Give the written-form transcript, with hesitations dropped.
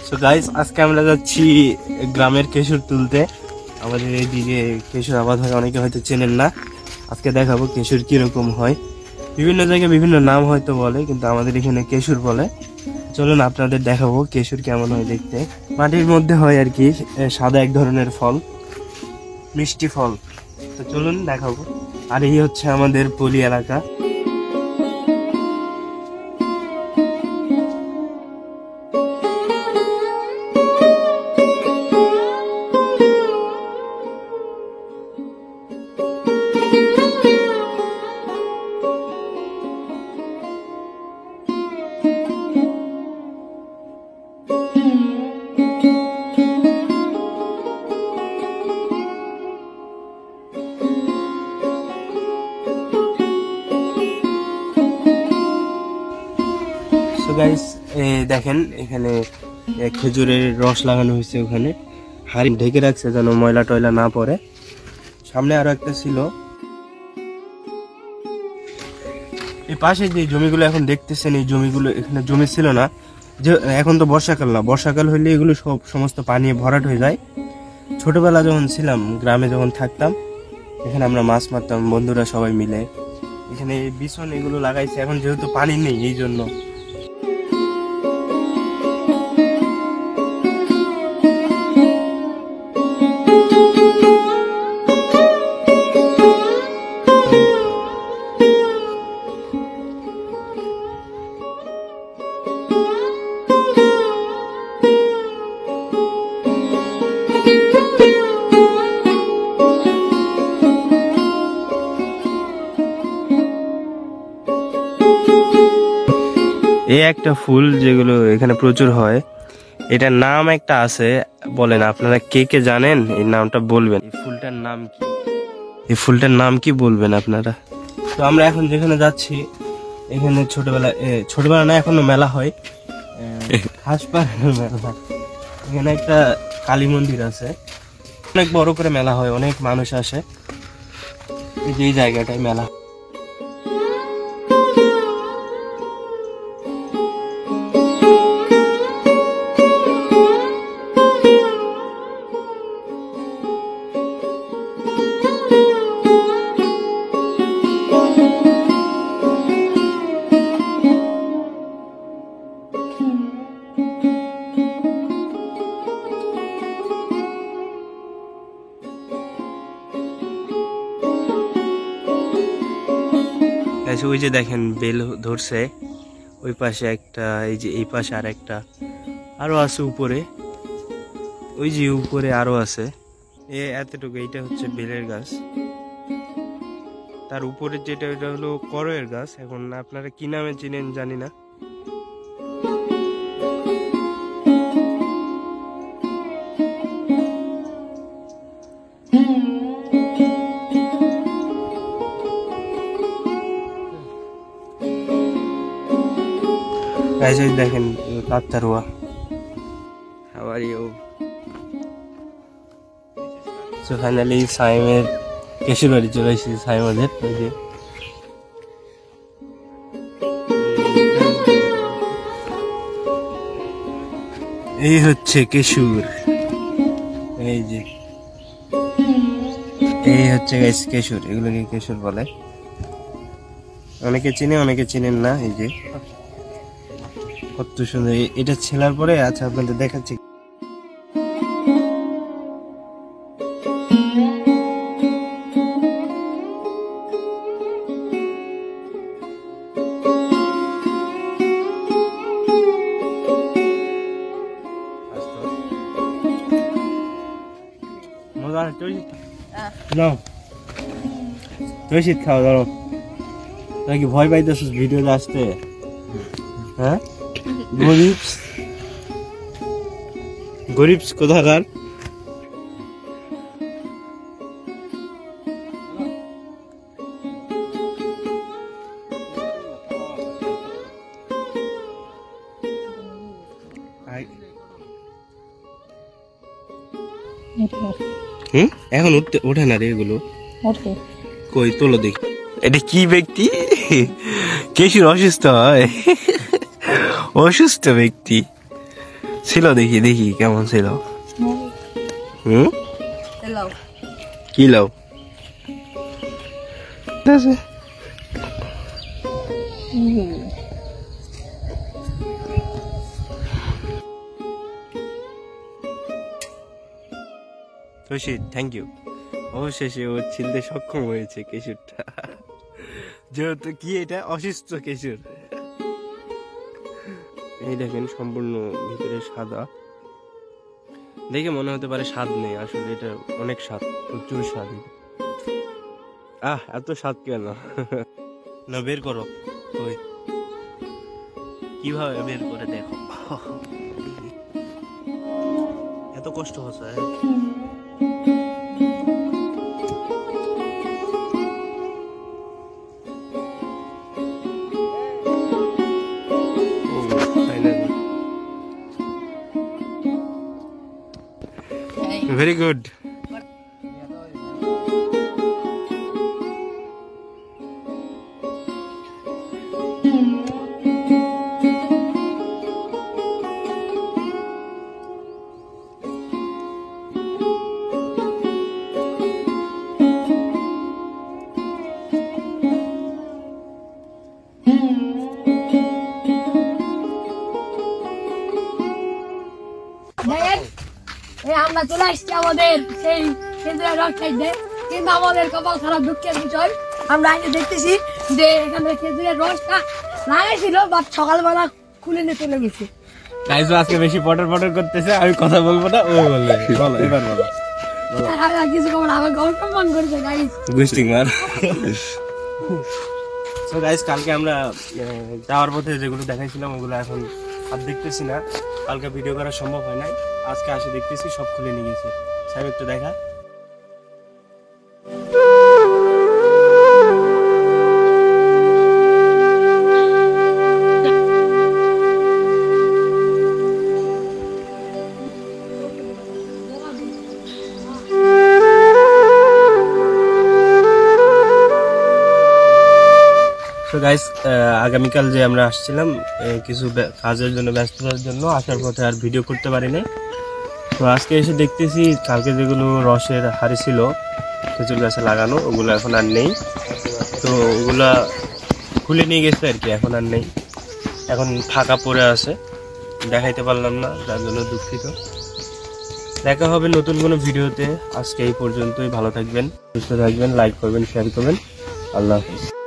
So guys, আজকে আমরা যাচ্ছি গ্রামের কেশর তুলতে। আমাদের এইদিকে কেশর আবাদ হয়, অনেকে হয়তো চেনেন না। আজকে দেখাবো কেশর কিরকম হয়। বিভিন্ন জায়গায় বিভিন্ন নাম হয়তো বলে, কিন্তু আমাদের এখানে কেশর বলে। চলুন আপনাদের দেখাবো কেশর কেমন হয় দেখতে। মাটির মধ্যে হয় আর কি, সাদা এক ধরনের ফল, মিষ্টি ফল। তো চলুন দেখাবো। আর এই হচ্ছে আমাদের পলি এলাকা। গাইস, দেখেন এখানে খেজুরের রস লাগানো হয়েছে, ওখানে হাড়ি ঢেকে রাখছে যেন ময়লা টয়লা না পড়ে। সামনে আরো একটা ছিল। এই পাশে যে জমিগুলো এখন দেখতেছেন, এই জমিগুলো এখানে জমি ছিল না, যে এখন তো বর্ষাকাল না, বর্ষাকাল হইলে এগুলো সমস্ত পানি ভরাট হয়ে যায়। ছোটবেলা যখন ছিলাম, গ্রামে যখন থাকতাম, এখানে আমরা মাছ মারতাম বন্ধুরা সবাই মিলে। এখানে বিছন এগুলো লাগাইছে, এখন যেহেতু পানি নেই এই জন্য। এই একটা ফুল যেগুলো এখানে প্রচুর হয়, এটার নাম একটা আছে, বলেন আপনারা কে কে জানেন? এই নামটা বলবেন। এই ফুলটার নাম কি? এই ফুলটার নাম কি বলবেন আপনারা? তো আমরা এখন যেখানে যাচ্ছি, এখানে ছোটবেলা না, এখনো মেলা হয়, হাসপাতাল মেলা। এখানে একটা কালী মন্দির আছে, অনেক বড় করে মেলা হয়, অনেক মানুষ আসে। এই যে এই জায়গাটায় মেলা। ওই যে দেখেন বেল ধরছে, ওই পাশে একটা, এই যে এই পাশে আর একটা, আরো আছে উপরে, ওই যে উপরে আরো আছে। এতটুকু, এইটা হচ্ছে বেলের গাছ। তার উপরে যেটা, ওটা হলো করয়ের গাছ। এখন আপনারা কি নামে চিনেন জানি না। দেখেন কাকতারুয়া। How are you? So finally সাইমের কেশর বাড়ি চলে এসেছি। সাইমাদের ওই যে এই হচ্ছে কেশর, এই যে এই হচ্ছে গাইস কেশর। এগুলোকে কেশর বলে, অনেকে চিনে অনেকে চিনেন না। এই যে কত সুন্দর এটা ছেলার পরে। আচ্ছা, আপনাদের দেখাচ্ছি। খাওয়া দাও নাকি? ভয় পাইতেছিস ভিডিওতে আসতে? হ্যাঁ, গরিব কোথাকার। এখন ওঠে না রে এগুলো। কই তোলো দেখি। এটা কি ব্যক্তি? কেশর অসুস্থ হয়, অসুস্থ ব্যক্তি। ছিল দেখি দেখি কেমন ছিল। কি লাউ? Thank you. অবশেষে ও ছিলতে সক্ষম হয়েছে কেশুরটা, যেহেতু কি এটা অসুস্থ কেশুর। এই দেখেন সম্পূর্ণ ভিতরে সাদা, দেখে মনে হতে পারে স্বাদ নেই, আসলে এটা অনেক স্বাদ, প্রচুর স্বাদ। এত স্বাদ কেন? না বের করো, ওই কিভাবে বের করে দেখো। এত কষ্ট হচ্ছে। Very good. আমরা চলে আসছি আমাদের সেই কেন্দ্রের রস খাইতে, কিন্তু আমাদের কপাল খারাপ, দুঃখের বিষয় আমরা আগে দেখতেছি যে এখানে খেজুরের রসটা লাগাইছিল, বাট সকালবেলা খুলে নিয়ে চলে গেছে। গাইস আজকে বেশি পটর পটর করতেছে, আমি কথা বলবো না, ও বলবে। বলো এবার বলো। কিছু কখন আমার গল্পমান করেছে গাইস, গুস্টিং মার। সো গাইস কালকে আমরা যাওয়ার পথে যেগুলো দেখাইছিলাম ওগুলো এখন আর দেখতেছি না, কালকে ভিডিও করা সম্ভব হয় নাই, আজকে আসে দেখতেছি সব খুলে নিয়ে গেছে। সাহেব একটু দেখা। গাইস আগামীকাল যে আমরা আসছিলাম কিছু কাজের জন্য, ব্যস্ততার জন্য আসার পথে আর ভিডিও করতে পারিনি। তো আজকে এসে দেখতেছি কালকে যেগুলো রসের হাড়ি ছিল খেজুর গাছে লাগানো, ওগুলো এখন আর নেই। তো ওগুলা খুলে নিয়ে গেছে আর কি, এখন আর নেই, এখন ফাঁকা পড়ে আছে, দেখাইতে পারলাম না, যার জন্য দুঃখিত। দেখা হবে নতুন কোনো ভিডিওতে। আজকে এই পর্যন্তই, ভালো থাকবেন, সুস্থ থাকবেন, লাইক করবেন, শেয়ার করবেন। আল্লাহ হাফেজ।